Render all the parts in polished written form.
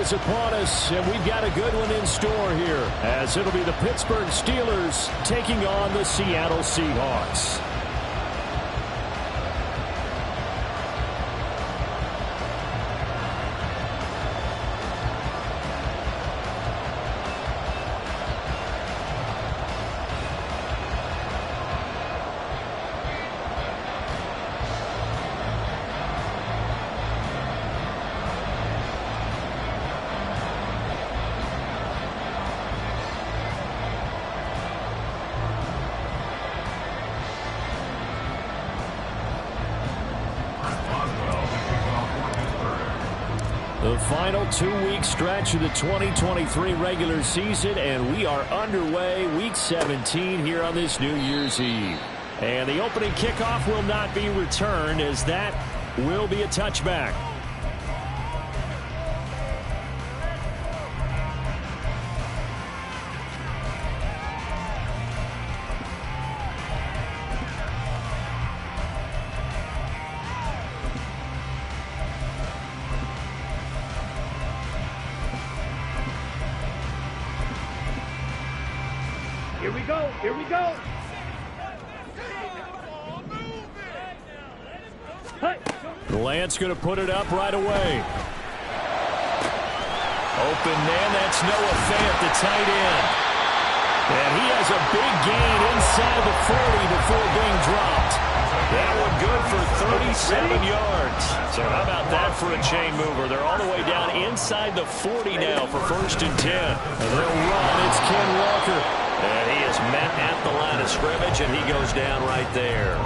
is upon us, and we've got a good one in store here, as it'll be the Pittsburgh Steelers taking on the Seattle Seahawks. The final 2-week stretch of the 2023 regular season, and we are underway week 17 here on this New Year's Eve. And the opening kickoff will not be returned, as that will be a touchback. Here we go. Lance going to put it up right away. Open man, that's Noah Fant, the tight end. And he has a big gain inside the 40 before being dropped. That one good for 37 yards. So how about that for a chain mover? They're all the way down inside the 40 now for 1st and 10. And they'll run. It's Ken Walker. And he is met at the line of scrimmage, and he goes down right there.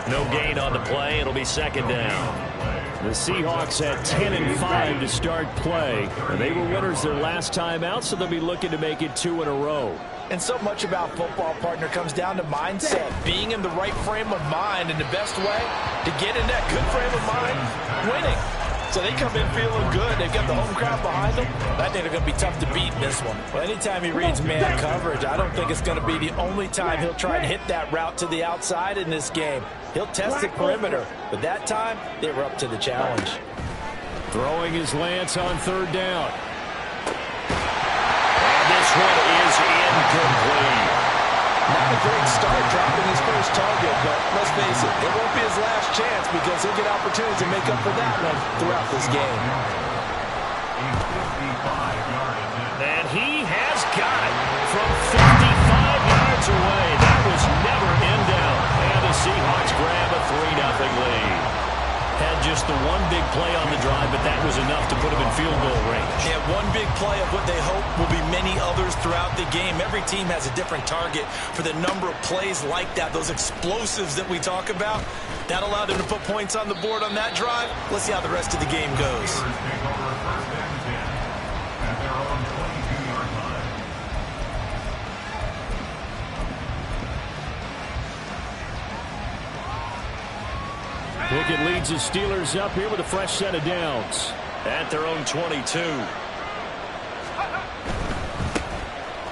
No gain on the play. It'll be 2nd down. The Seahawks had 10-5 to start play. And they were winners their last time out, so they'll be looking to make it 2 in a row. And so much about football, partner, comes down to mindset. Being in the right frame of mind, and the best way to get in that good frame of mind, winning. So they come in feeling good. They've got the home crowd behind them. I think they're going to be tough to beat in this one. Well, anytime he reads man coverage, I don't think it's going to be the only time he'll try and hit that route to the outside in this game. He'll test the perimeter, but that time they were up to the challenge. Throwing his Lance on 3rd down. And this one is incomplete. Not a great start dropping his first target, but let's face it won't be his last chance, because he'll get opportunities to make up for that one throughout this game. And he has got it from 55 yards away. That was never in doubt. And the Seahawks grab a 3-0 lead. Had just the one big play on the drive, but that was enough to put them in field goal range. Yeah, one big play of what they hope will be many others throughout the game. Every team has a different target for the number of plays like that, those explosives that we talk about. That allowed them to put points on the board on that drive. Let's see how the rest of the game goes. Pickett leads the Steelers up here with a fresh set of downs. At their own 22.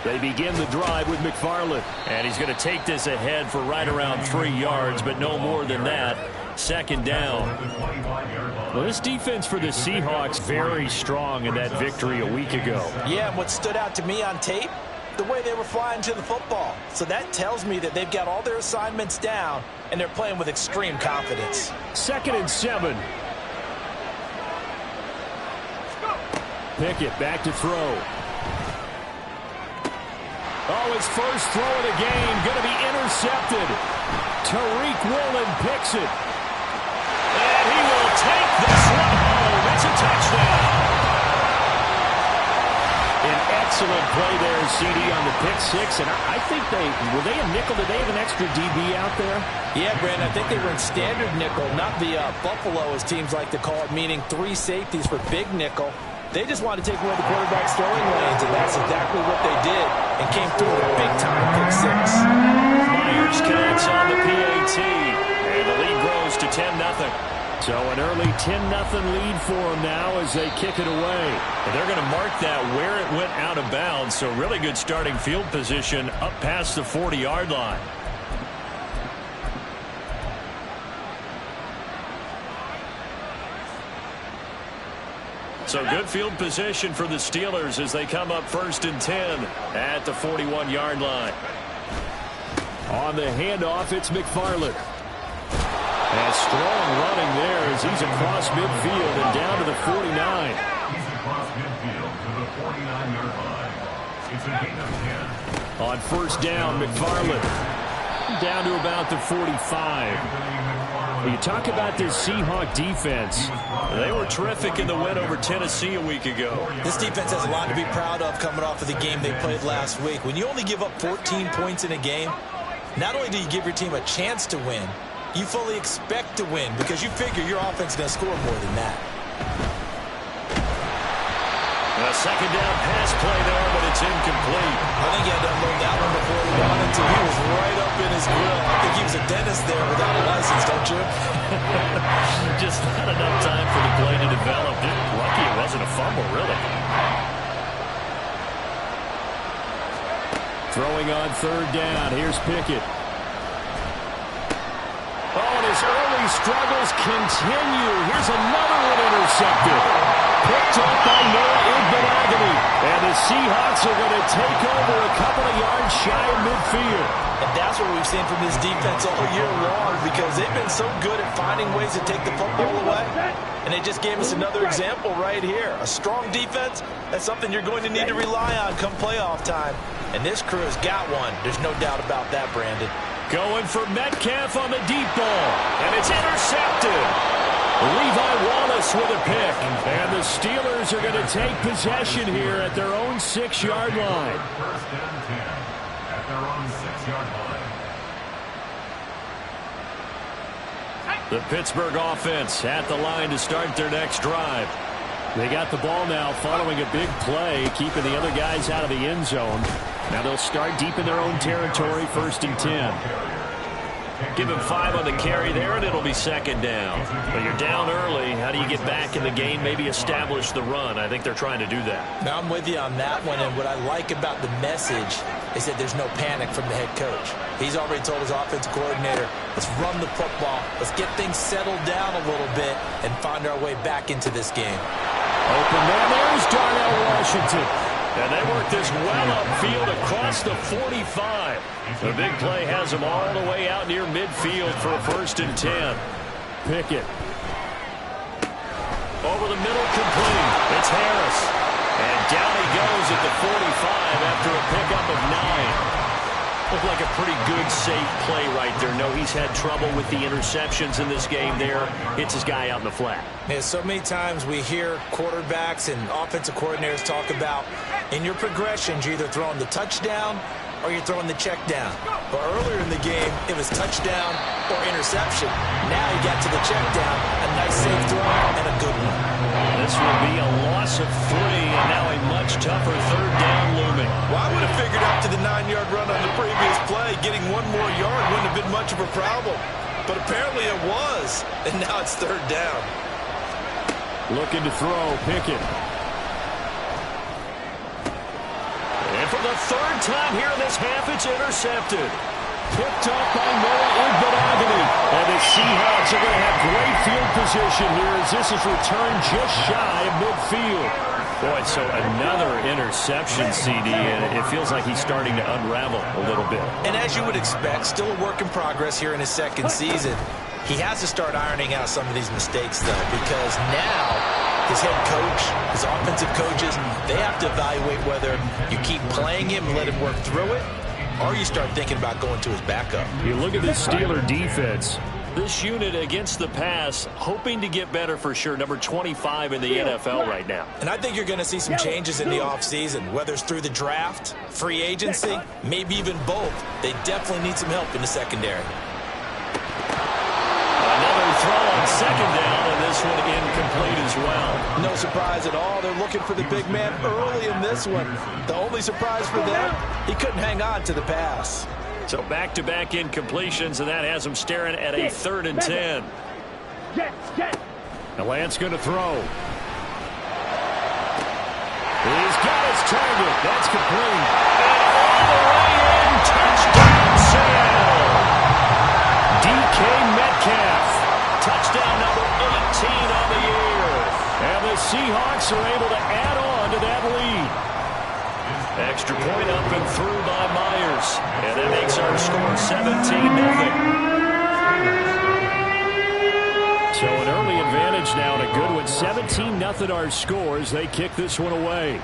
They begin the drive with McFarland. And he's going to take this ahead for right around 3 yards, but no more than that. 2nd down. Well, this defense for the Seahawks very strong in that victory a week ago. Yeah, and what stood out to me on tape, the way they were flying to the football. So that tells me that they've got all their assignments down, and they're playing with extreme confidence. 2nd and 7. Pickett back to throw. Oh, his first throw of the game going to be intercepted. Tariq Woolen picks it. And he will take this one home. It's a touchdown. An excellent play there, CD, on the pick six. And I think were they a nickel? Did they have an extra DB out there? Yeah, Brandon, I think they were in standard nickel, not the Buffalo, as teams like to call it, meaning 3 safeties for big nickel. They just wanted to take away the quarterback's throwing lanes, and that's exactly what they did, and came through with a big-time pick six. Myers connects on the PAT, and the lead grows to 10-0. So an early 10-0 lead for them now as they kick it away. And they're going to mark that where it went out of bounds, so really good starting field position up past the 40-yard line. So good field position for the Steelers as they come up 1st and 10 at the 41-yard line. On the handoff, it's McFarland. And strong running there as he's across midfield and down to the 49. He's across midfield to the 49-yard line. It's a gain of 10. On 1st down, McFarland down to about the 45. You talk about this Seahawk defense. They were terrific in the win over Tennessee a week ago. This defense has a lot to be proud of coming off of the game they played last week. When you only give up 14 points in a game, not only do you give your team a chance to win, you fully expect to win because you figure your offense is going to score more than that. A 2nd down pass play there, but it's incomplete. I think he had to unload that one before he wanted to. He was right up in his grill. I think he was a dentist there without a license, don't you? Just not enough time for the play to develop. Lucky it wasn't a fumble, really. Throwing on 3rd down. Here's Pickett. Oh, and his early struggles continue. Here's another one intercepted. Picked up by Noah Igbenogany. And the Seahawks are going to take over a couple of yards shy of midfield. And that's what we've seen from this defense all year long because they've been so good at finding ways to take the football away. And they just gave us another example right here. A strong defense, that's something you're going to need to rely on come playoff time. And this crew has got one. There's no doubt about that, Brandon. Going for Metcalf on the deep ball. And it's intercepted. Levi Wallace with a pick. And the Steelers are going to take possession here at their own 6-yard line. 1st and 10 at their own 6-yard line. The Pittsburgh offense at the line to start their next drive. They got the ball now following a big play, keeping the other guys out of the end zone. Now they'll start deep in their own territory, 1st and 10. Give him 5 on the carry there, and it'll be 2nd down. But you're down early. How do you get back in the game, maybe establish the run? I think they're trying to do that. Now I'm with you on that one, and what I like about the message is that there's no panic from the head coach. He's already told his offensive coordinator, let's run the football, let's get things settled down a little bit, and find our way back into this game. Open man, there's Darnell Washington. And they work this well upfield across the 45. The big play has them all the way out near midfield for a 1st and 10. Pickett. Over the middle, complete. It's Harris. And down he goes at the 45 after a pickup of 9. Looked like a pretty good, safe play right there. No, he's had trouble with the interceptions in this game there. Hits his guy out in the flat. Yeah, so many times we hear quarterbacks and offensive coordinators talk about in your progressions, you're either throwing the touchdown or you're throwing the check down. But earlier in the game, it was touchdown or interception. Now you got to the check down, a nice safe throw, and a good one. This will be a loss of 3, and now a much tougher 3rd down looming. Well, I would have figured after the 9-yard run on the previous play, getting 1 more yard wouldn't have been much of a problem. But apparently it was, and now it's 3rd down. Looking to throw, Pickett. And for the 3rd time here in this half, it's intercepted. Picked up by Noah Igbenogany. And the Seahawks are going to have great field position here as this is returned just shy of midfield. Boy, so another interception, CD, and it feels like he's starting to unravel a little bit. And as you would expect, still a work in progress here in his 2nd season. He has to start ironing out some of these mistakes, though, because now his head coach, his offensive coaches, they have to evaluate whether you keep playing him and let him work through it, or you start thinking about going to his backup. You look at this Steeler defense. This unit against the pass, hoping to get better for sure. Number 25 in the NFL right now. And I think you're going to see some changes in the offseason, whether it's through the draft, free agency, maybe even both. They definitely need some help in the secondary. Another throw on 2nd down, and this one incomplete as well. No surprise at all. They're looking for the big man early in this one. The only surprise for them, he couldn't hang on to the pass. So back-to-back incompletions, and that has him staring at a 3rd and 10. Now Lance going to throw. He's got his target. That's complete. And all the way in, touchdown sale. DK Metcalf. Touchdown number 18 on the year. And the Seahawks Seahawks are able to add on to that lead. Extra point up and through by Myers. And that makes our score 17-0. So an early advantage now and a good one. 17-0 our scores. They kick this one away.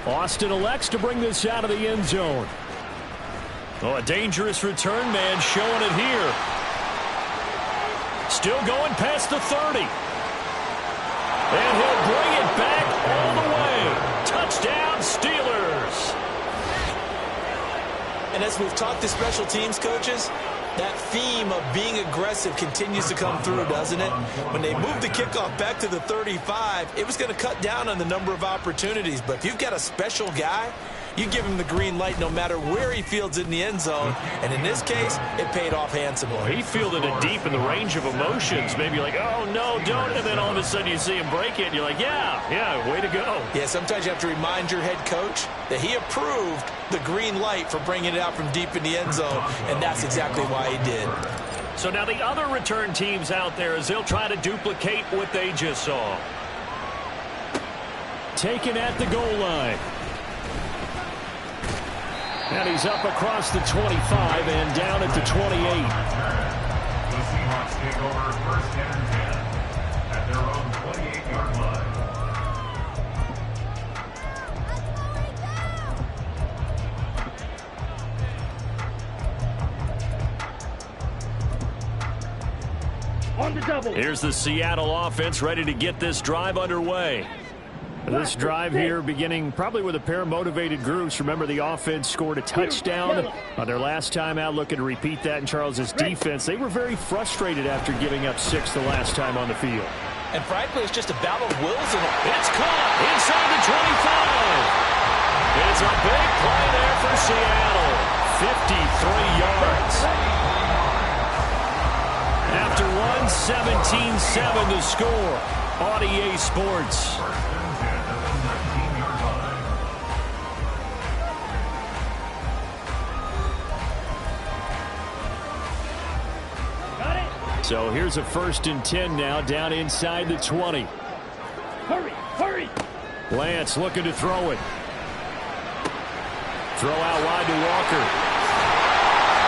Austin elects to bring this out of the end zone. Oh, a dangerous return man showing it here. Still going past the 30. And he'll bring it back all the way. Touchdown, Steelers. And as we've talked to special teams coaches, that theme of being aggressive continues to come through, doesn't it? When they moved the kickoff back to the 35, it was going to cut down on the number of opportunities. But if you've got a special guy, you give him the green light no matter where he fields it in the end zone. And in this case, it paid off handsomely. Well, he fielded it deep in the range of emotions. Maybe like, oh, no, don't. And then all of a sudden you see him break it, and you're like, yeah, way to go. Yeah, sometimes you have to remind your head coach that he approved the green light for bringing it out from deep in the end zone, and that's exactly why he did. So now the other return teams out there, as they'll try to duplicate what they just saw. Taken at the goal line. And he's up across the 25 and down at the 28. The Seahawks take over first and 10 at their own 28-yard line. On the double. Here's the Seattle offense ready to get this drive underway. This drive here beginning probably with a pair of motivated groups. Remember, the offense scored a touchdown on their last time out. Looking to repeat that in Charles's defense. They were very frustrated after giving up 6 the last time on the field. And frankly, it's just a battle of wills. And it's caught inside the 25. It's a big play there for Seattle. 53 yards. After one, 17-7 to score on EA Sports. So here's a 1st and 10 now, down inside the 20. Hurry. Lance looking to throw it. Throw out wide to Walker.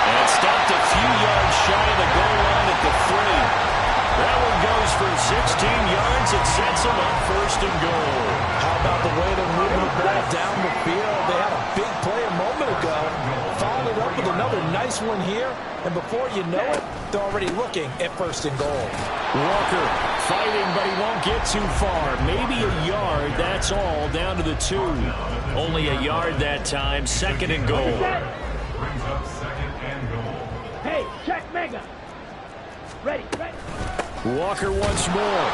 And stopped a few yards shy of the goal line at the 3. That one goes for 16 yards. It sets them up 1st and goal. How about the way to move the ball down the field? They had a big play a moment ago. Followed it up with another nice one here. And before you know it, they're already looking at 1st and goal. Walker fighting, but he won't get too far. Maybe a yard, that's all, down to the 2. Only a yard that time, 2nd and goal. Brings up 2nd and goal. Hey, check mega. Ready. Walker once more.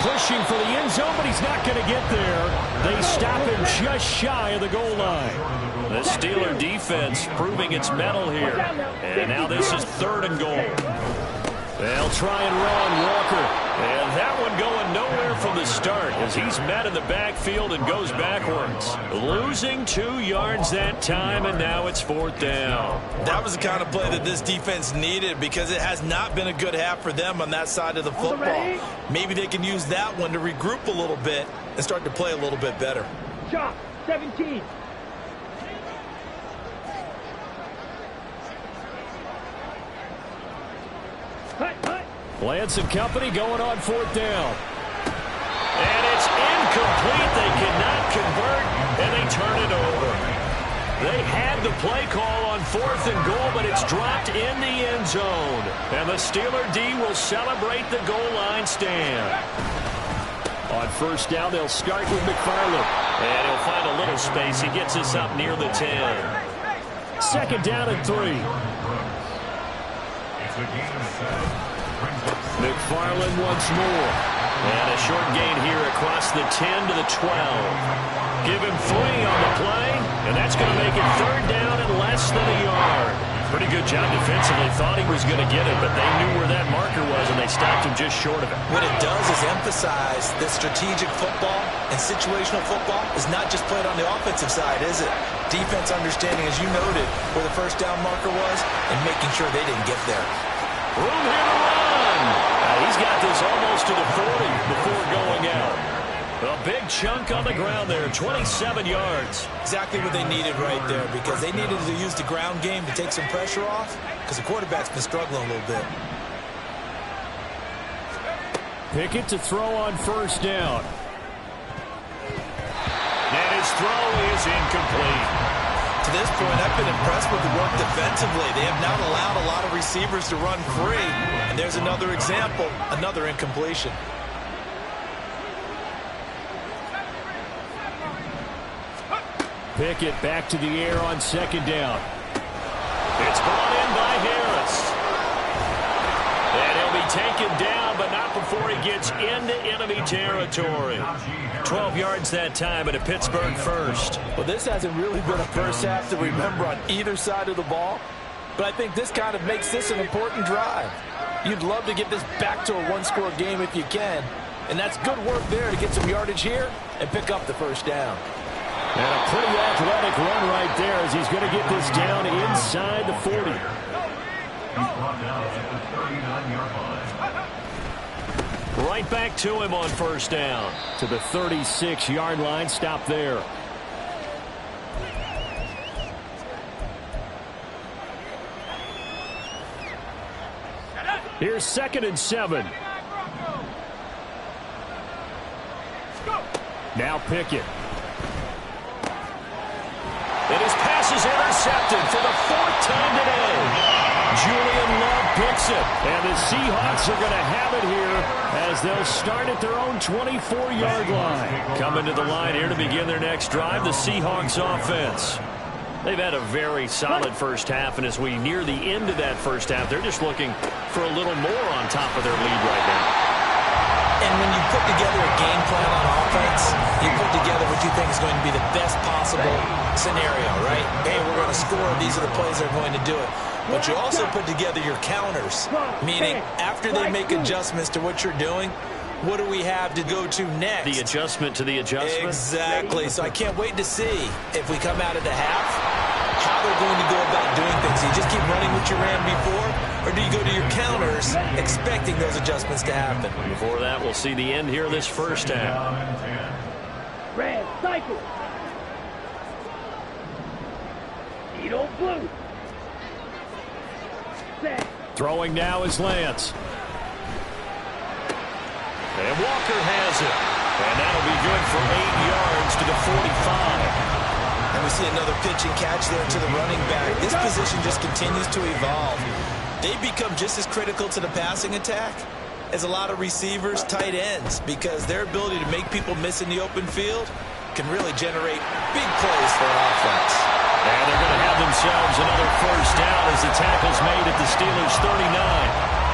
Pushing for the end zone, but he's not going to get there. They stop him just shy of the goal line. The Steeler defense proving its mettle here. And now this is 3rd and goal. They'll try and run Walker. And that one going nowhere from the start as he's met in the backfield and goes backwards. Losing 2 yards that time, and now it's 4th down. That was the kind of play that this defense needed because it has not been a good half for them on that side of the football. Maybe they can use that one to regroup a little bit and start to play a little bit better. Chop, 17. Lance and company going on 4th down. And it's incomplete. They cannot convert, and they turn it over. They had the play call on 4th and goal, but it's dropped in the end zone. And the Steeler D will celebrate the goal line stand. On 1st down, they'll start with McFarland. And he'll find a little space. He gets us up near the 10. 2nd down and 3. It's a gain of 7. McFarland once more. And a short gain here across the 10 to the 12. Give him 3 on the play, and that's going to make it 3rd down and less than a yard. Pretty good job defensively. Thought he was going to get it, but they knew where that marker was, and they stopped him just short of it. What it does is emphasize that strategic football and situational football is not just played on the offensive side, is it? Defense understanding, as you noted, where the 1st down marker was and making sure they didn't get there. Room here to run. He He's got this almost to the 40 before going out. A big chunk on the ground there, 27 yards. Exactly what they needed right there, because they needed to use the ground game to take some pressure off, because the quarterback's been struggling a little bit. Pickett to throw on first down. And his throw is incomplete. To this point, I've been impressed with the work defensively. They have not allowed a lot of receivers to run free. And there's another example, another incompletion. Pickett back to the air on second down. It's brought in by Harris. And he'll be taken down, but not before he gets into enemy territory. 12 yards that time at a Pittsburgh first. Well, this hasn't really been a first half to remember on either side of the ball, but I think this kind of makes this an important drive. You'd love to get this back to a one-score game if you can, and that's good work there to get some yardage here and pick up the first down. And a pretty athletic run right there as he's going to get this down inside the 40. He's brought down at the 39-yard line. Right back to him on first down. To the 36-yard line. Stop there. Here's 2nd and 7. Now Pickett. And his pass is intercepted for the 4th time today. Julian Love picks it. And the Seahawks are going to have it here as they'll start at their own 24-yard line. Coming to the line here to begin their next drive, the Seahawks offense. They've had a very solid first half, and as we near the end of that first half, they're just looking for a little more on top of their lead right now. And when you put together a game plan on offense, you put together what you think is going to be the best possible scenario, right? Hey, we're going to score. These are the plays that are going to do it. But you also put together your counters, meaning after they make adjustments to what you're doing, what do we have to go to next? The adjustment to the adjustment? Exactly. So I can't wait to see if we come out of the half, how they're going to go about doing things. Do you just keep running what you ran before, or do you go to your counters expecting those adjustments to happen? Before that, we'll see the end here of this first half. Red, cycle. Edo blue. Set. Throwing now is Lance. And Walker has it. And that'll be good for 8 yards to the 45. And we see another pitch and catch there to the running back. This position just continues to evolve. They become just as critical to the passing attack as a lot of receivers, tight ends, because their ability to make people miss in the open field can really generate big plays for an offense. And they're going to have themselves another first down as the tackle's made at the Steelers' 39.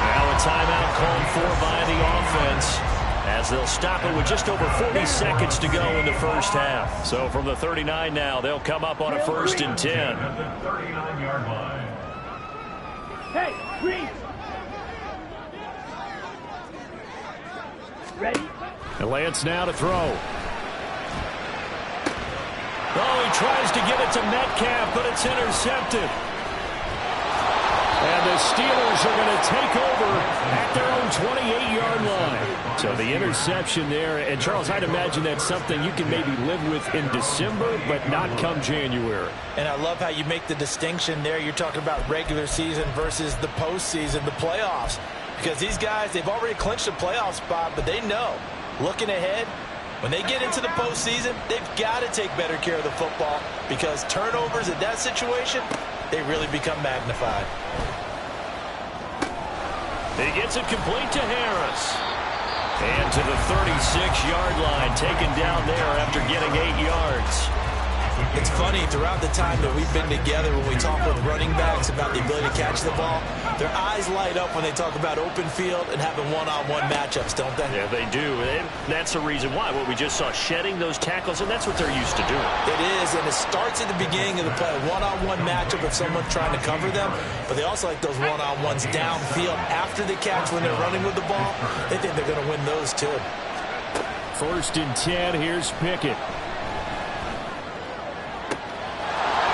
Now a timeout called for by the offense, as they'll stop it with just over 40 seconds to go in the first half. So from the 39 now, they'll come up on a 1st and 10. At the 39-yard line. Hey, Reese. Ready? And Lance now to throw. Oh, he tries to get it to Metcalf, but it's intercepted. And the Steelers are going to take over at their own 28-yard line. So the interception there. And, Charles, I'd imagine that's something you can maybe live with in December, but not come January. And I love how you make the distinction there. You're talking about regular season versus the postseason, the playoffs. Because these guys, they've already clinched a playoff spot, but they know, looking ahead, when they get into the postseason, they've got to take better care of the football, because turnovers in that situation, they really become magnified. He gets it complete to Harris. And to the 36-yard line, taken down there after getting 8 yards. It's funny, throughout the time that we've been together, when we talk with running backs about the ability to catch the ball, their eyes light up when they talk about open field and having one-on-one matchups, don't they? Yeah, they do. And that's the reason why. What we just saw, shedding those tackles, and that's what they're used to doing. It is, and it starts at the beginning of the play, a one-on-one matchup if someone's trying to cover them, but they also like those one-on-ones downfield after the catch when they're running with the ball. They think they're going to win those too. 1st and 10, here's Pickett.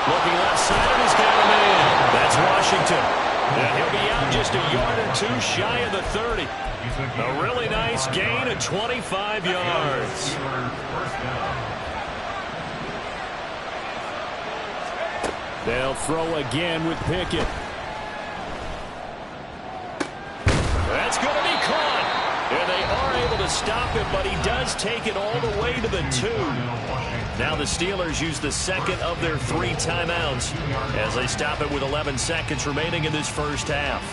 Looking left side, and he's got a man. That's Washington. And he'll be out just a yard or two shy of the 30. A really nice gain of 25 yards. They'll throw again with Pickett. That's going to be caught. And they are able to stop him, but he does take it all the way to the 2. Now the Steelers use the second of their 3 timeouts as they stop it with 11 seconds remaining in this first half.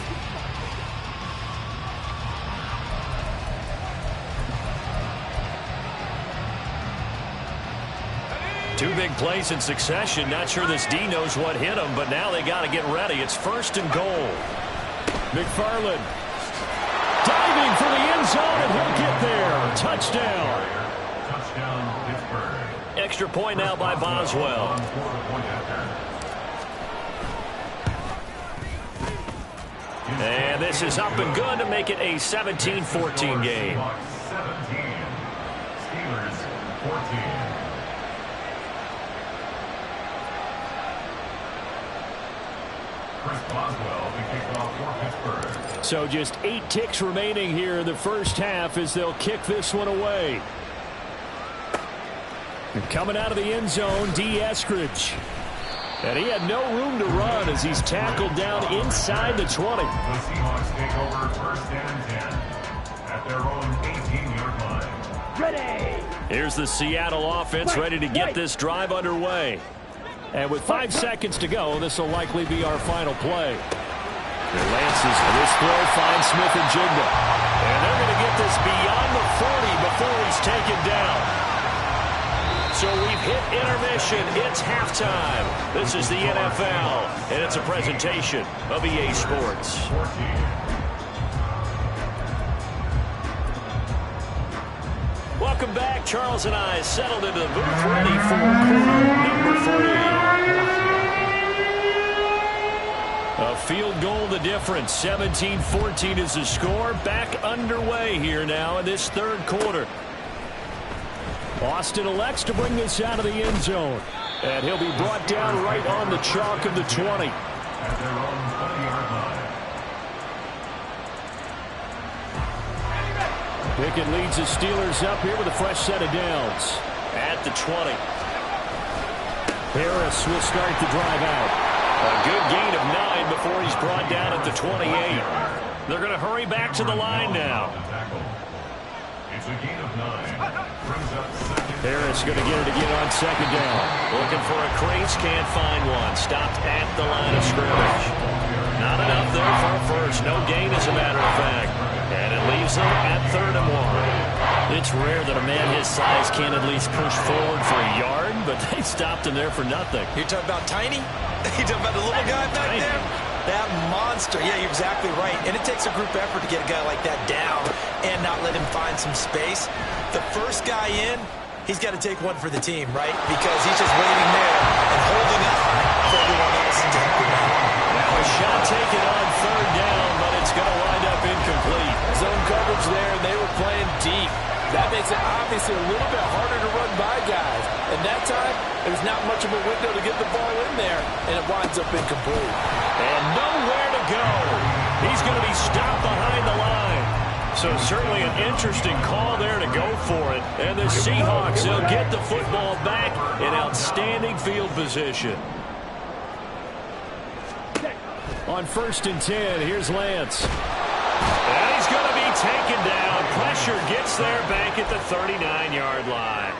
Two big plays in succession. Not sure this D knows what hit him, but now they got to get ready. It's 1st and goal. McFarland diving for the end zone, and he'll get there. Touchdown. Touchdown, Pittsburgh. Extra point now by Boswell. And this is up and good to make it a 17-14 game. 17. Steelers 14. Chris Boswell, the kickoff for Pittsburgh. So just 8 ticks remaining here in the first half as they'll kick this one away. And coming out of the end zone, D. Eskridge. And he had no room to run as he's tackled down inside the 20. The Seahawks take over 1st and 10 at their own 18-yard line. Ready. Here's the Seattle offense ready to get this drive underway. And with 5 seconds to go, this will likely be our final play. Their lances for this throw finds Smith and Jigba. And they're going to get this beyond the 40 before he's taken down. So we've hit intermission. It's halftime. This is the NFL, and it's a presentation of EA Sports. Welcome back. Charles and I settled into the booth ready for quarter number 3. A field goal the difference. 17-14 is the score. Back underway here now in this 3rd quarter. Austin elects to bring this out of the end zone. And he'll be brought down right on the chalk of the 20. At their own 20-yard line. Pickett leads the Steelers up here with a fresh set of downs. At the 20. Harris will start the drive out. A good gain of 9 before he's brought down at the 28. They're going to hurry back to the line now. It's a gain of 9. Harris going to get it again on 2nd down. Looking for a crease, can't find one. Stopped at the line of scrimmage. Not enough there for a first. No gain, as a matter of fact. And it leaves them at 3rd and 1. It's rare that a man his size can't at least push forward for a yard, but they stopped him there for nothing. You're talking about tiny? You're talking about the little guy back there? That monster. Yeah, you're exactly right. And it takes a group effort to get a guy like that down and not let him find some space. The first guy in, he's got to take one for the team, right? Because he's just waiting there and holding up for everyone else to help him out. Now a shot taken on 3rd down, but it's going to wind up incomplete. Zone coverage there, and they were playing deep. That makes it obviously a little bit harder to run by guys. And that time, there's not much of a window to get the ball in there, and it winds up incomplete. And nowhere to go. He's going to be stopped behind the line. So certainly an interesting call there to go for it. And the Seahawks, they'll get the football back in outstanding field position. On 1st and 10, here's Lance. And he's going to be taken down. Pressure gets there back at the 39-yard line.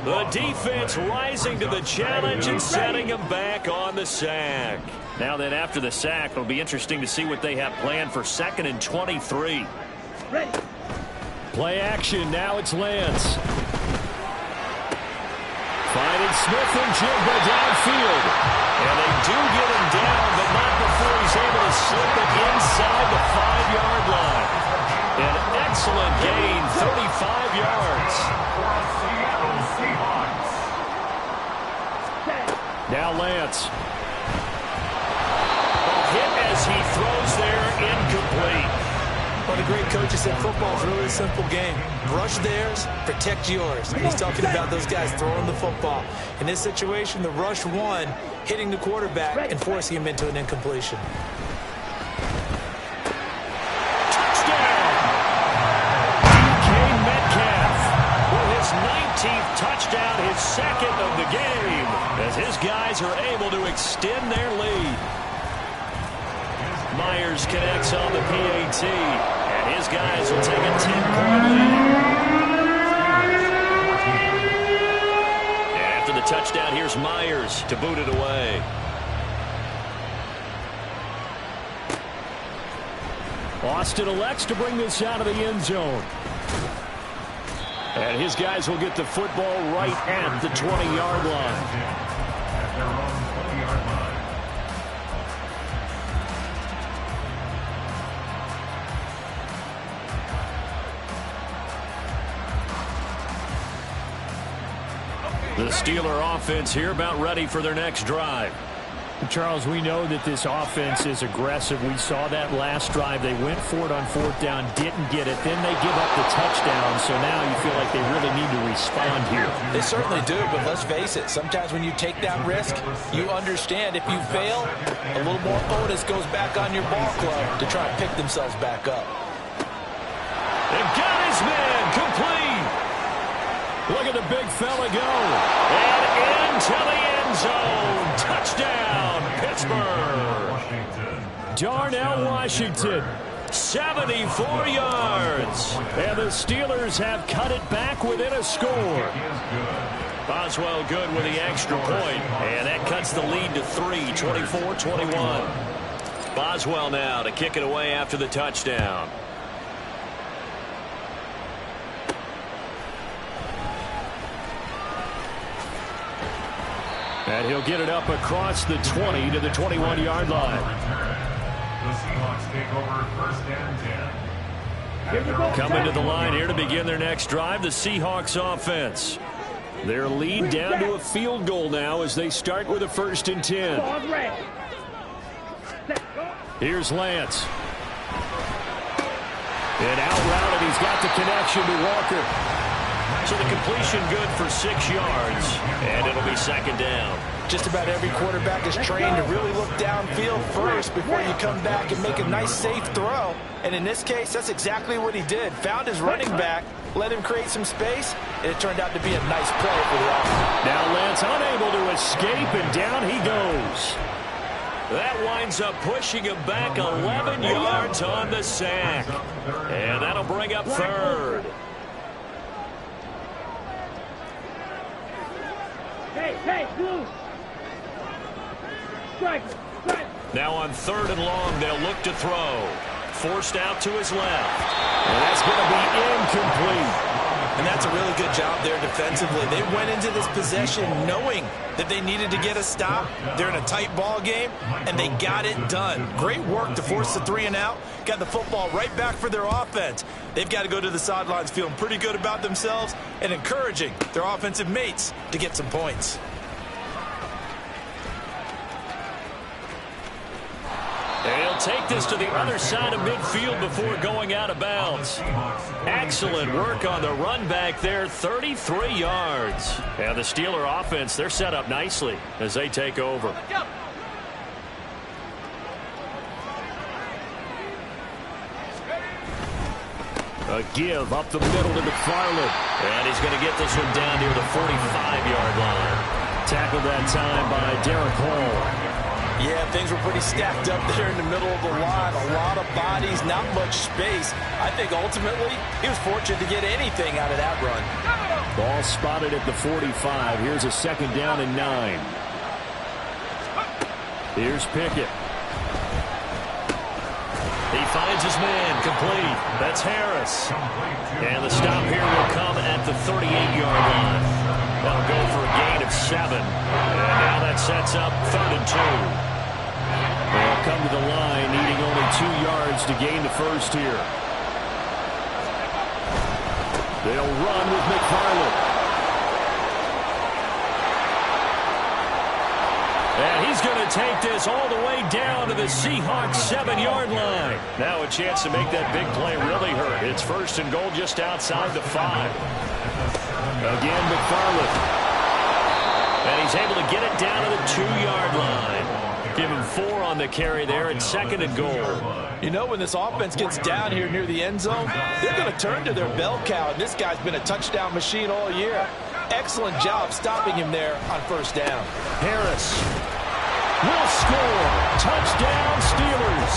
The defense rising to the challenge and setting him back on the sack. Now then, after the sack, it'll be interesting to see what they have planned for 2nd and 23. Ready. Play action. Now it's Lance. Finding Smith and Jigba downfield. And they do get him down, but not before he's able to slip it inside the 5-yard line. An excellent gain, 35 yards. Now Lance. Hit as he throws there, incomplete. Well, the great coach said football is a really simple game. Rush theirs, protect yours. And he's talking about those guys throwing the football. In this situation, the rush won, hitting the quarterback and forcing him into an incompletion. touchdown, his second of the game, as his guys are able to extend their lead. Myers connects on the PAT, and his guys will take a 10-point lead. And after the touchdown, here's Myers to boot it away. Austin elects to bring this out of the end zone. And his guys will get the football right at the 20-yard line. At their own 20-yard line. The Steeler offense here about ready for their next drive. Charles, we know that this offense is aggressive. We saw that last drive. They went for it on fourth down, didn't get it. Then they give up the touchdown, so now you feel like they really need to respond here. They certainly do, but let's face it. Sometimes when you take that risk, you understand if you fail, a little more onus goes back on your ball club to try and pick themselves back up. They've got his man complete. Look at the big fella go. And into the end zone. Touchdown, Pittsburgh. Darnell Washington. 74 yards. And the Steelers have cut it back within a score. Boswell good with the extra point. And that cuts the lead to 3, 24-21. Boswell now to kick it away after the touchdown. And he'll get it up across the 20 to the 21-yard line. The Seahawks take over first and 10. Coming to the line here to begin their next drive, the Seahawks offense. Their lead down to a field goal now as they start with a 1st and 10. Here's Lance. And out route, and he's got the connection to Walker. So the completion good for 6 yards, and it'll be 2nd down. Just about every quarterback is trained to really look downfield first before you come back and make a nice, safe throw. And in this case, that's exactly what he did. Found his running back, let him create some space, and it turned out to be a nice play for the offense. Now Lance unable to escape, and down he goes. That winds up pushing him back 11 yards on the sack. And that'll bring up 3rd. Hey, blue. Strike. Now on 3rd and long, they'll look to throw. Forced out to his left. And that's going to be incomplete. And that's a really good job there defensively. They went into this possession knowing that they needed to get a stop. They're in a tight ball game, and they got it done. Great work to force the 3 and out. Got the football right back for their offense. They've got to go to the sidelines feeling pretty good about themselves and encouraging their offensive mates to get some points. They'll take this to the other side of midfield before going out of bounds. Excellent work on the run back there, 33 yards. And the Steeler offense, they're set up nicely as they take over. A give up the middle to McFarland. And he's going to get this one down near the 45-yard line. Tackled that time by Derek Hall. Yeah, things were pretty stacked up there in the middle of the line. A lot of bodies, not much space. I think ultimately he was fortunate to get anything out of that run. Ball spotted at the 45. Here's a 2nd down and 9. Here's Pickett. He finds his man complete. That's Harris. And the stop here will come at the 38-yard line. That'll go for a gain of 7. And now that sets up 3rd and 2. They'll come to the line needing only 2 yards to gain the 1st here. They'll run with McFarland. And he's going to take this all the way down to the Seahawks 7-yard line. Now a chance to make that big play really hurt. It's 1st and goal just outside the 5. Again, McFarland. And he's able to get it down to the 2-yard line. Give him 4 on the carry there at 2nd and goal. You know, when this offense gets down here near the end zone, they're going to turn to their bell cow. And this guy's been a touchdown machine all year. excellent job stopping him there on first down. Harris will score. Touchdown, Steelers.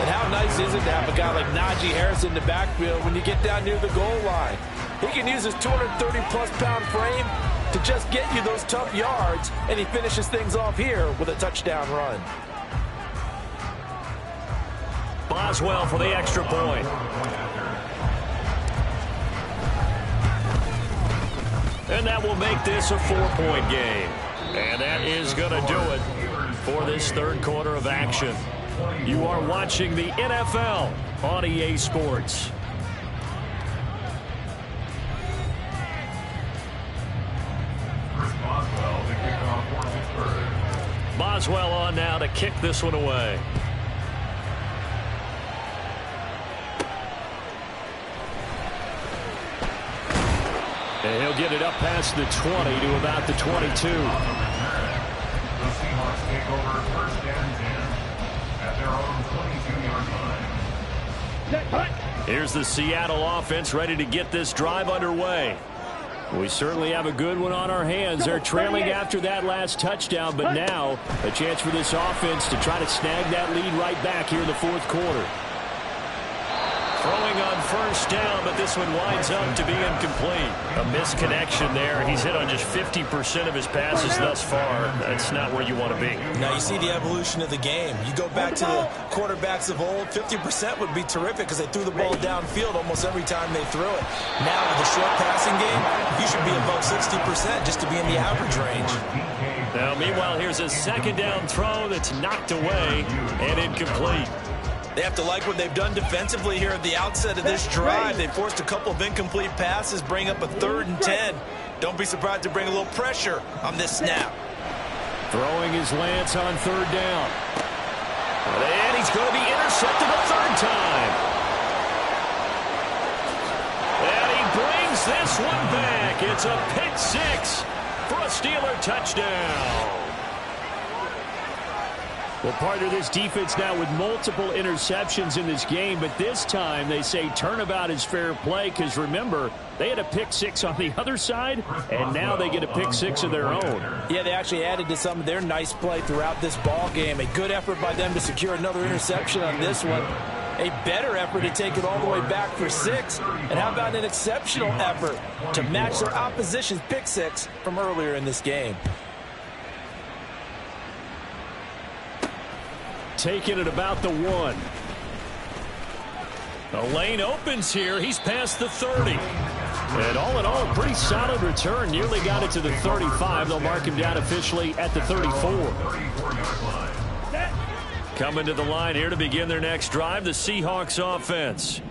And how nice is it to have a guy like Najee Harris in the backfield when you get down near the goal line? He can use his 230-plus pound frame to just get you those tough yards, and he finishes things off here with a touchdown run. Boswell for the extra point. And that will make this a 4-point game. And that is going to do it for this third quarter of action. You are watching the NFL on EA Sports. Boswell on now to kick this one away. And he'll get it up past the 20 to about the 22. The Seahawks take over first and 10 at their own 22-yard line. Here's the Seattle offense ready to get this drive underway. We certainly have a good one on our hands. They're trailing after that last touchdown, but now a chance for this offense to try to snag that lead right back here in the fourth quarter. Throwing on first down, but this one winds up to be incomplete. A misconnection there. He's hit on just 50% of his passes thus far. That's not where you want to be. Now you see the evolution of the game. You go back to the quarterbacks of old, 50% would be terrific because they threw the ball downfield almost every time they threw it. Now with the short passing game, you should be above 60% just to be in the average range. Now, meanwhile, here's a second down throw that's knocked away and incomplete. They have to like what they've done defensively here at the outset of this drive. They forced a couple of incomplete passes, bring up a 3rd and 10. Don't be surprised to bring a little pressure on this snap. Throwing his Lance on 3rd down. And he's going to be intercepted a 3rd time. And he brings this one back. It's a pick 6 for a Steeler touchdown. Well, partner, this defense now with multiple interceptions in this game, but this time they say turnabout is fair play because, remember, they had a pick 6 on the other side, and now they get a pick 6 of their own. Yeah, they actually added to some of their nice play throughout this ball game. A good effort by them to secure another interception on this one. A better effort to take it all the way back for 6. And how about an exceptional effort to match their opposition's pick 6 from earlier in this game? Taking it about the 1. The lane opens here. He's past the 30. And all in all, a pretty solid return. Nearly got it to the 35. They'll mark him down officially at the 34. Coming to the line here to begin their next drive, the Seahawks offense.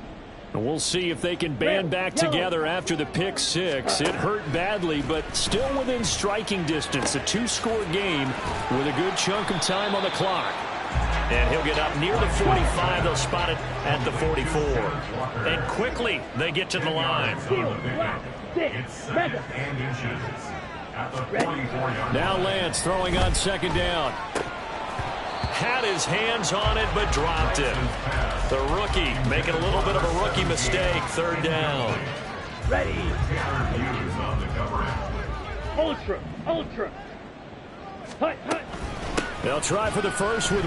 And we'll see if they can band back together after the pick 6. It hurt badly, but still within striking distance. A 2-score game with a good chunk of time on the clock. And he'll get up near the 45. They'll spot it at the 44. And quickly, they get to the line. Now Lance throwing on 2nd down. Had his hands on it, but dropped it. The rookie making a little bit of a rookie mistake. 3rd down. Ready. Ultra. Hut. They'll try for the first with...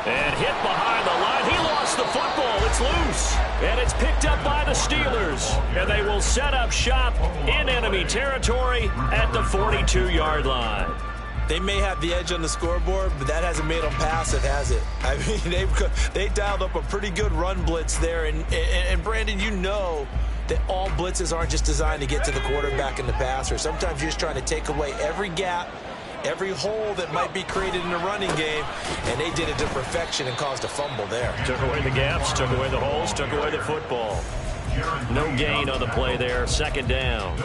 And hit behind the line. He lost the football. It's loose. And it's picked up by the Steelers. And they will set up shop in enemy territory at the 42-yard line. They may have the edge on the scoreboard, but that hasn't made them passive, has it? I mean, they dialed up a pretty good run blitz there. And Brandon, you know that all blitzes aren't just designed to get to the quarterback and the passer. Sometimes you're just trying to take away every gap, every hole that might be created in the running game, and they did it to perfection and caused a fumble there. Took away the gaps, took away the holes, took away the football. No gain on the play there. 2nd down.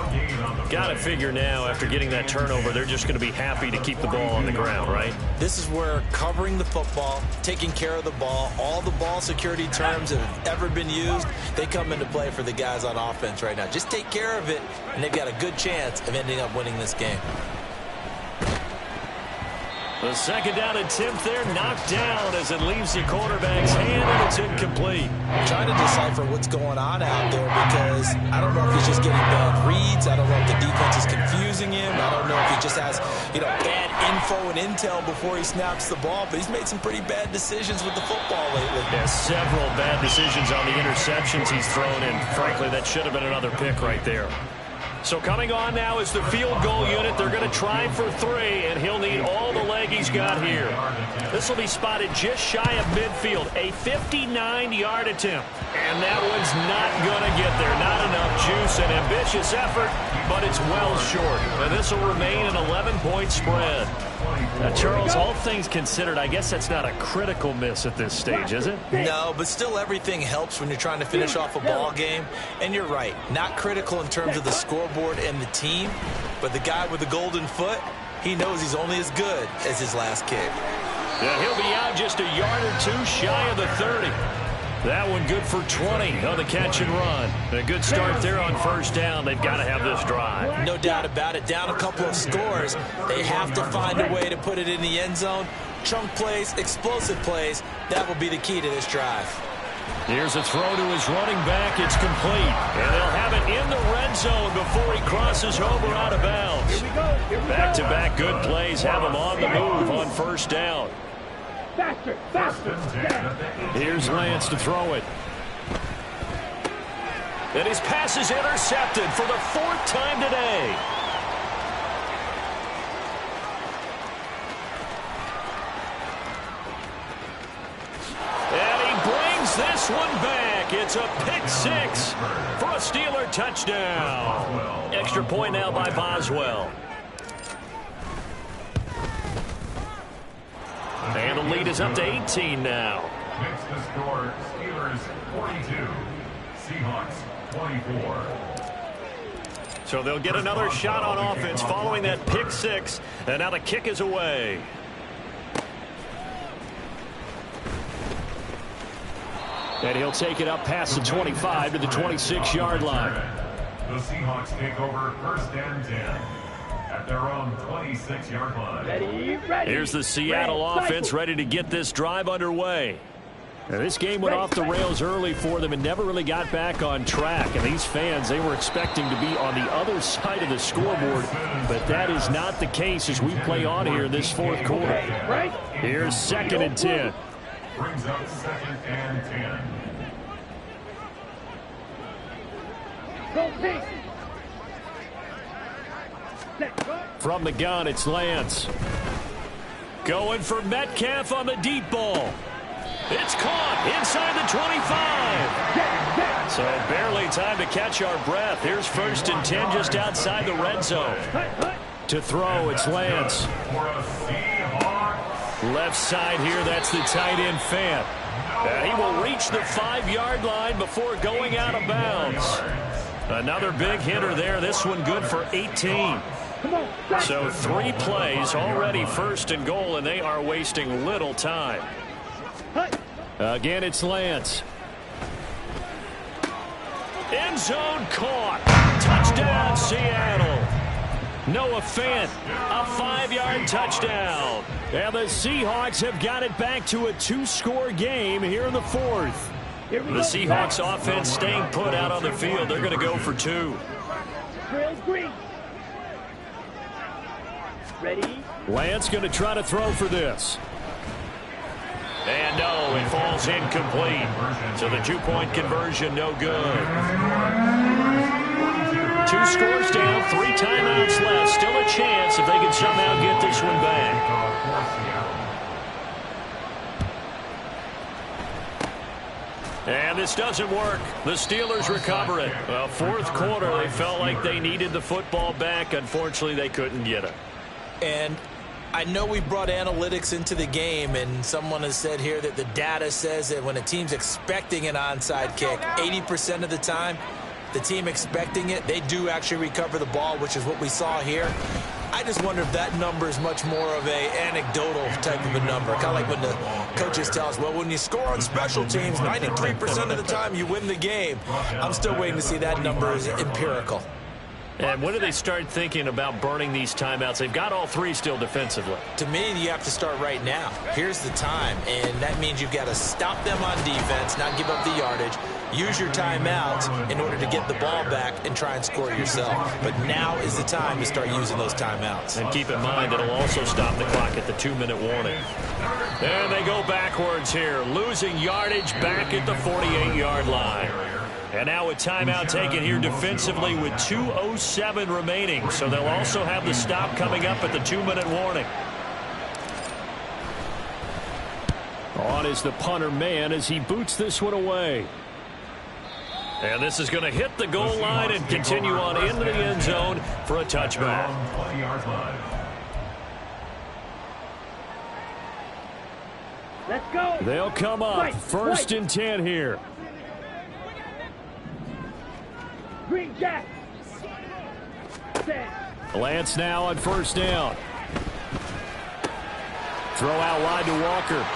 Got to figure now, after getting that turnover, they're just going to be happy to keep the ball on the ground, right? This is where covering the football, taking care of the ball, all the ball security terms that have ever been used, they come into play for the guys on offense right now. Just take care of it, and they've got a good chance of ending up winning this game. The 2nd down attempt there knocked down as it leaves the quarterback's hand, and it's incomplete. I'm trying to decipher what's going on out there because I don't know if he's just getting bad reads. I don't know if the defense is confused. using him. I don't know if he just has, bad info and intel before he snaps the ball, but he's made some pretty bad decisions with the football lately. Yeah, several bad decisions on the interceptions he's thrown, and frankly, that should have been another pick right there. So coming on now is the field goal unit. They're going to try for 3, and he'll need all the leg he's got here. This will be spotted just shy of midfield, a 59-yard attempt. And that one's not going to get there. Not enough juice, an ambitious effort, but it's well short. And this will remain an 11-point spread. Charles, all things considered, I guess that's not a critical miss at this stage, is it? No, but still everything helps when you're trying to finish off a ball game. And you're right, not critical in terms of the scoreboard and the team, but the guy with the golden foot, he knows he's only as good as his last kick. Yeah, he'll be out just a yard or 2 shy of the 30. That one good for 20 on the catch and run. A good start there on first down. They've got to have this drive. No doubt about it. Down a couple of scores. They have to find a way to put it in the end zone. Chunk plays, explosive plays. That will be the key to this drive. Here's a throw to his running back. It's complete. And they'll have it in the red zone before he crosses over out of bounds. Back-to-back good plays have him on the move on first down. Faster, faster. Here's Lance to throw it. And his pass is intercepted for the 4th time today. And he brings this one back. It's a pick 6 for a Steeler touchdown. Extra point now by Boswell. And the lead is up to 18 now. Next to score, Steelers 42, Seahawks 24. So they'll get another shot on offense following that pick 6. And now the kick is away. And he'll take it up past the 25 to the 26-yard line. The Seahawks take over 1st and 10. At their own 26-yard line. Ready. Here's the Seattle offense ready to get this drive underway. Now, this game went off the rails early for them and never really got back on track. And these fans, they were expecting to be on the other side of the scoreboard. But that is not the case as we play on here in this 4th quarter. Here's 2nd and 10. Brings up 2nd and 10. Go, Pete. From the gun, it's Lance. Going for Metcalf on the deep ball. It's caught inside the 25. So barely time to catch our breath. Here's 1st and 10 just outside the red zone. To throw, it's Lance. Left side here, that's the tight end Fant. And he will reach the 5-yard line before going out of bounds. Another big hitter there. This one good for 18. So 3 plays already 1st and goal, and they are wasting little time. Again, it's Lance. End zone caught. Touchdown, Seattle. Noah Fant, a 5-yard touchdown. And the Seahawks have got it back to a 2-score game here in the 4th. The Seahawks offense staying put out on the field. They're going to go for 2. Trails green. Ready. Lance going to try to throw for this. And no, it falls incomplete. So the 2-point conversion, no good. 2 scores down, 3 timeouts left. Still a chance if they can somehow get this one back. And this doesn't work. The Steelers recover it. Well, 4th quarter, they felt like they needed the football back. Unfortunately, they couldn't get it. And I know we brought analytics into the game, and someone has said here that the data says that when a team's expecting an onside kick, 80% of the time, the team expecting it, they do actually recover the ball, which is what we saw here. I just wonder if that number is much more of a anecdotal type of a number. Kind of like when the coaches tell us, well, when you score on special teams, 93% of the time you win the game. I'm still waiting to see that number is empirical. And when do they start thinking about burning these timeouts? They've got all three still defensively. To me, you have to start right now. Here's the time, and that means you've got to stop them on defense, not give up the yardage, use your timeouts in order to get the ball back and try and score yourself. But now is the time to start using those timeouts. And keep in mind, it'll also stop the clock at the 2-minute warning. And they go backwards here, losing yardage back at the 48-yard line. And now a timeout taken here defensively with 2:07 remaining. So they'll also have the stop coming up at the 2-minute warning. On is the punter man as he boots this one away. And this is going to hit the goal line and continue on into the end zone for a touchback. 20-yard line. Let's go. They'll come up. First and 10 here. Green Jack. Set. Lance now on first down. Throw out wide to Walker.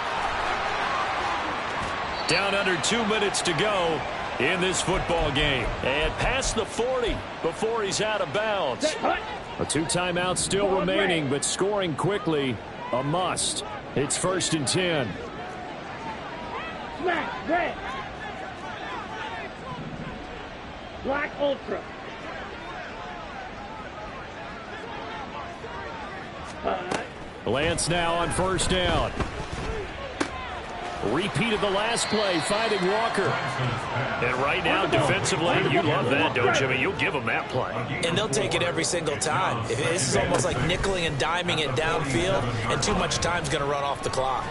Down under 2 minutes to go in this football game. And past the 40 before he's out of bounds. Set. Hut. A 2 timeouts still remaining, but scoring quickly, a must. It's first and 10. Smash. Red. Black Ultra. Hut. Lance now on first down. Repeat of the last play, finding Walker. And right now, defensively, you love that, don't you? I mean, you'll give them that play. And they'll take it every single time. This is almost like nickeling and diming it downfield, and too much time's going to run off the clock.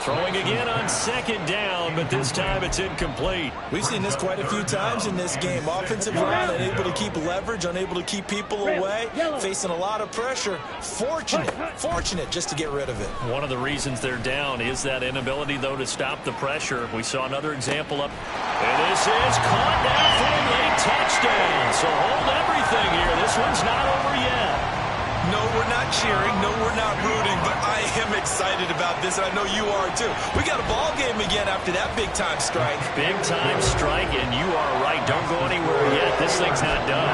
Throwing again on second down, but this time it's incomplete. We've seen this quite a few times in this game. Offensive line unable to keep leverage, unable to keep people away, facing a lot of pressure. Fortunate just to get rid of it. One of the reasons they're down is that inability, though, to stop the pressure. We saw another example up. And this is caught now for a late touchdown. So hold everything here. This one's not over yet. No, we're not cheering. No, we're not rooting. But I am excited about this, and I know you are too. We got a ball game again after that big-time strike. Big-time strike, and you are right. Don't go anywhere yet. This thing's not done.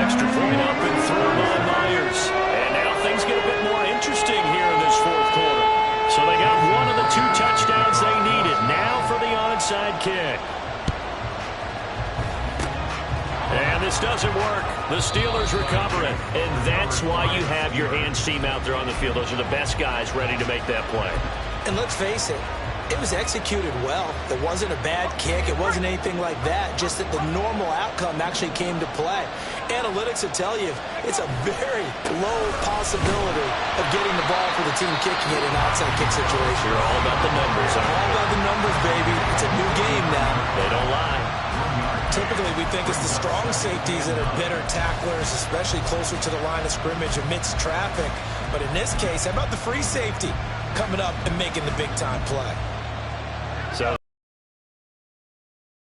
Extra point up and through by Myers. And now things get a bit more interesting here in this fourth quarter. So they got one of the 2 touchdowns they needed. Now for the onside kick. And this doesn't work. The Steelers recover it. And that's why you have your hands team out there on the field. Those are the best guys ready to make that play. And let's face it, it was executed well. It wasn't a bad kick. It wasn't anything like that. Just that the normal outcome actually came to play. Analytics will tell you it's a very low possibility of getting the ball for the team kicking it in an outside kick situation. You're all about the numbers. All about the numbers, baby. It's a new game now. They don't lie. Typically, we think it's the strong safeties that are better tacklers, especially closer to the line of scrimmage amidst traffic. But in this case, how about the free safety coming up and making the big-time play? So,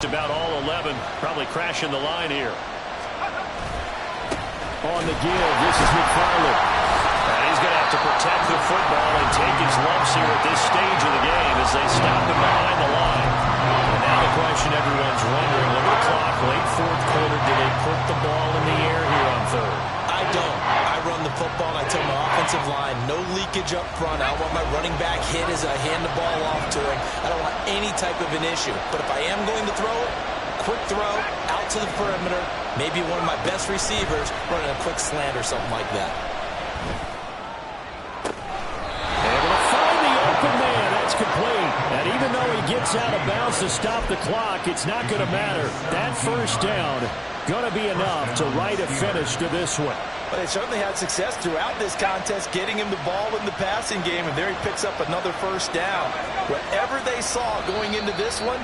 about all 11, probably crashing the line here. On the give, this is McFarland. And he's going to have to protect the football and take his lumps here at this stage of the game as they stop him behind the line. And now the question everyone's wondering, look at the clock, late fourth quarter, do they put the ball in the air here on third? I don't. I run the football, and I tell my offensive line, no leakage up front. I don't want my running back hit as I hand the ball off to him. I don't want any type of an issue. But if I am going to throw it, quick throw, out to the perimeter, maybe one of my best receivers running a quick slant or something like that. Able to find the open man. That's complete. And even though he gets out of bounds to stop the clock, it's not going to matter. That first down going to be enough to write a finish to this one. But they certainly had success throughout this contest, getting him the ball in the passing game, and there he picks up another first down. Whatever they saw going into this one,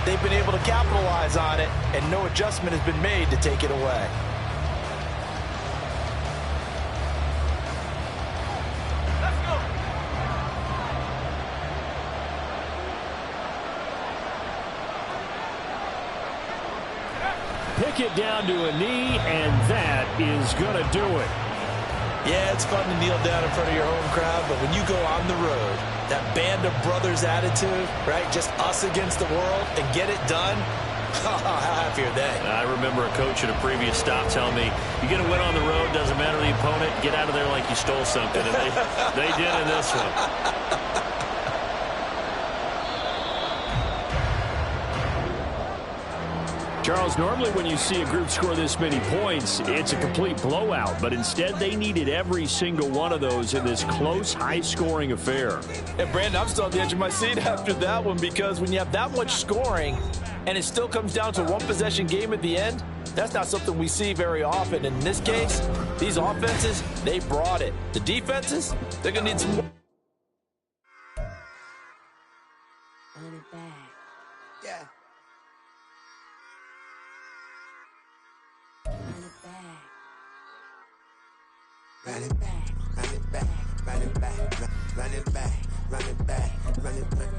they've been able to capitalize on it, and no adjustment has been made to take it away. Pick it down to a knee, and that is going to do it. Yeah, it's fun to kneel down in front of your home crowd, but when you go on the road, that band of brothers attitude, right, just us against the world, and get it done, How happy are they? I remember a coach at a previous stop telling me, you get a win on the road, doesn't matter the opponent, get out of there like you stole something. And they did in this one. Charles, normally when you see a group score this many points, it's a complete blowout. But instead, they needed every single one of those in this close, high-scoring affair. And, Brandon, I'm still on the edge of my seat after that one, because when you have that much scoring and it still comes down to a one-possession game at the end, that's not something we see very often. In this case, these offenses, they brought it. The defenses, they're going to need some more. Yeah. Run it back, run it back, run it back, run it back, run it back, run it back,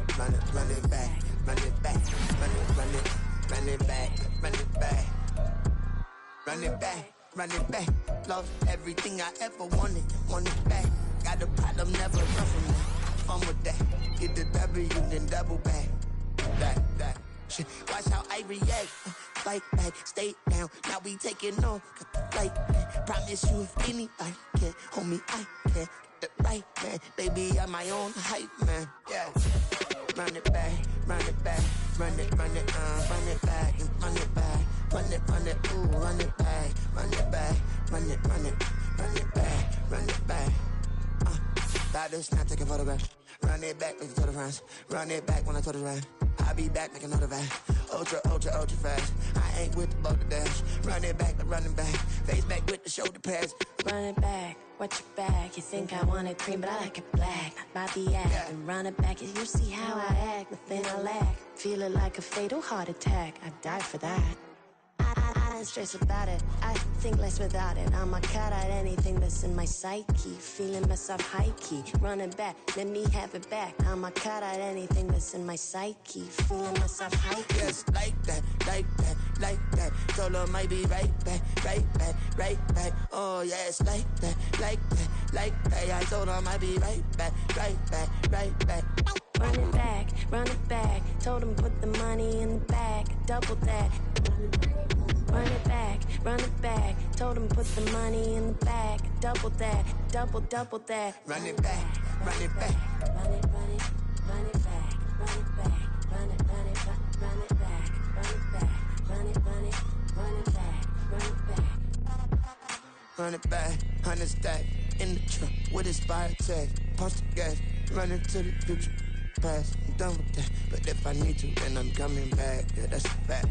run it back, run it back, run it back, run it back, run it back, run it back. Love everything I ever wanted it back. Got a problem, never run from that. Fun with that. Get the W, then double back. That shit. Watch how I react. Fight back, stay down. Now we taking on. Like, promise you if anybody can, homie, I can. Get the right man, baby, I'm my own hype man. Yeah. Run it back, run it back, run it back, and run it back, run it, ooh, run it back, run it back, run it back, run it back. About to snap, taking photographs. Run it back, make it to the friends. Run it back when I told it right. I'll be back, make another back. Ultra, ultra, ultra fast. I ain't with the boulder dash. Run it back, running back. Face back with the shoulder pads. Run it back, watch your back. You think I want it cream, but I like it black. About the act, Yeah. and run it back. You see how I act, nothing I lack. Feel it like a fatal heart attack. I'd die for that. I don't stress about it. I think less without it. I'ma cut out anything that's in my psyche. Feeling myself high key. Running back, let me have it back. I'ma cut out anything that's in my psyche. Feeling myself high key. Yes, like that, like that, like that. Told her might be right back, right back, right back. Oh, yes, like that, like that, like that. I told her might be right back, right back, right back. Run it back, run it back. Told him put the money in the bag. Double that. Run it back, run it back. Told him put the money in the bag. Double that, double that. Run it back, run it back. Run it, run it, run it back. Run it back, run it, run it, run it back. Run it back, run it, run it, run it back. Run it back. Run it back, 100 stack. In the truck with his fire tag. Punch the gas, run into the future. Past, I'm done with that. But if I need to, then I'm coming back. Yeah, that's a fact.